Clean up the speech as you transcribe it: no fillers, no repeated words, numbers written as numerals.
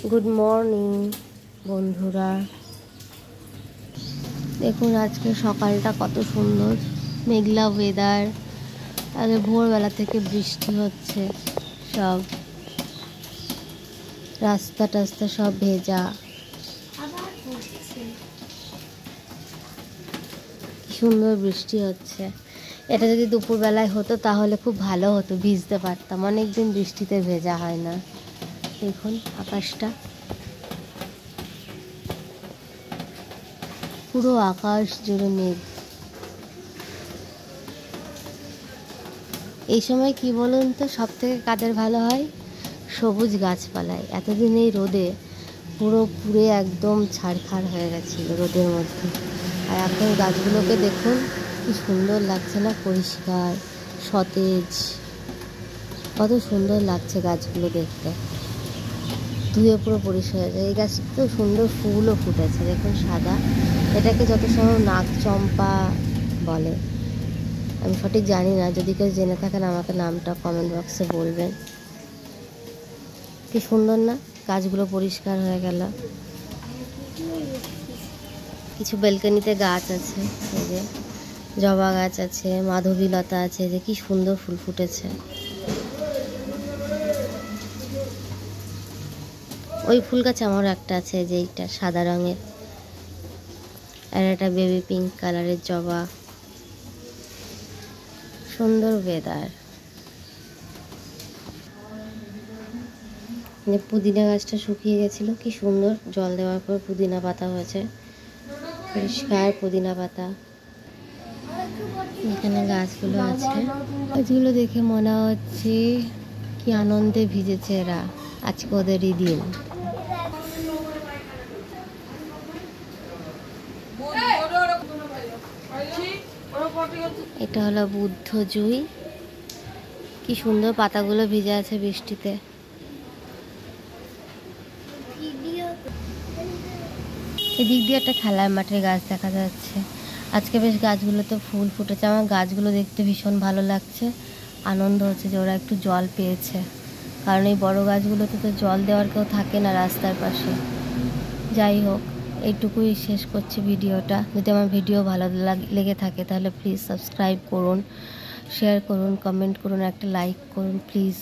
Good morning বন্ধুরা, দেখুন আজকে সকালটা কত সুন্দর, মেঘলা ওয়েদার। আগে ভোরবেলা থেকে বৃষ্টি হচ্ছে, সব রাস্তা টাস্তা সব ভেজা। কি সুন্দর বৃষ্টি হচ্ছে। এটা যদি দুপুরবেলায় হতো তাহলে খুব ভালো হতো, ভিজতে পারতাম। অনেকদিন বৃষ্টিতে ভেজা হয় না। দেখুন আকাশটা, পুরো আকাশ জুড়ে মেঘ। এই সময় কি বলুন তো, সব থেকে কাদের ভালো হয়? সবুজ গাছপালায়। এতদিন এই রোদে পুরো পুড়ে একদম ছারখার হয়ে গেছিল রোদের মধ্যে। আর এখন গাছগুলোকে দেখুন কি সুন্দর লাগছে না, পরিষ্কার সতেজ। কত সুন্দর লাগছে গাছগুলো দেখতে, ধুয়ে পুরো পরিষ্কার হয়ে যায়। এই গাছটা তো সুন্দর ফুলও ফুটেছে, দেখুন সাদা। এটাকে যত সময় নাগ চম্পা বলে, আমি সঠিক জানি না। যদি কেউ জেনে থাকেন আমাকে নামটা কমেন্ট বক্সে বলবেন। কি সুন্দর না, গাছগুলো পরিষ্কার হয়ে গেল। কিছু বেলকনিতে গাছ আছে, এই যে জবা গাছ আছে, মাধবীলতা আছে, যে কি সুন্দর ফুল ফুটেছে। ওই ফুল গাছ আমারও একটা আছে, যে এইটা সাদা রঙের, আর একটা বেবি পিঙ্ক কালারের জবা। সুন্দর ওয়েদার। পুদিনা গাছটা শুকিয়ে গেছিল, কি সুন্দর জল দেওয়ার পর পুদিনা পাতা হয়েছে, পরিষ্কার পুদিনা পাতা। এখানে গাছগুলো আছে, গাছগুলো দেখে মনে হচ্ছে কি আনন্দে ভিজেছে এরা, আজকে ওদেরই দিন। এটা হলো বুদ্ধ জুই, কি সুন্দর পাতাগুলো ভিজে আছে বৃষ্টিতে। এদিক দিয়ে একটা খেলার মাঠের গাছ দেখা যাচ্ছে। আজকে বেশ গাছগুলোতে ফুল ফুটেছে, আমার গাছগুলো দেখতে ভীষণ ভালো লাগছে। আনন্দ হচ্ছে যে ওরা একটু জল পেয়েছে, কারণ এই বড় গাছগুলোতে তো জল দেওয়ার কেউ থাকে না রাস্তার পাশে। যাই হোক, এইটুকুই শেষ করছি ভিডিওটা। যদি আমার ভিডিও ভালো লেগে থাকে তাহলে প্লিজ সাবস্ক্রাইব করুন, শেয়ার করুন, কমেন্ট করুন, একটা লাইক করুন প্লিজ।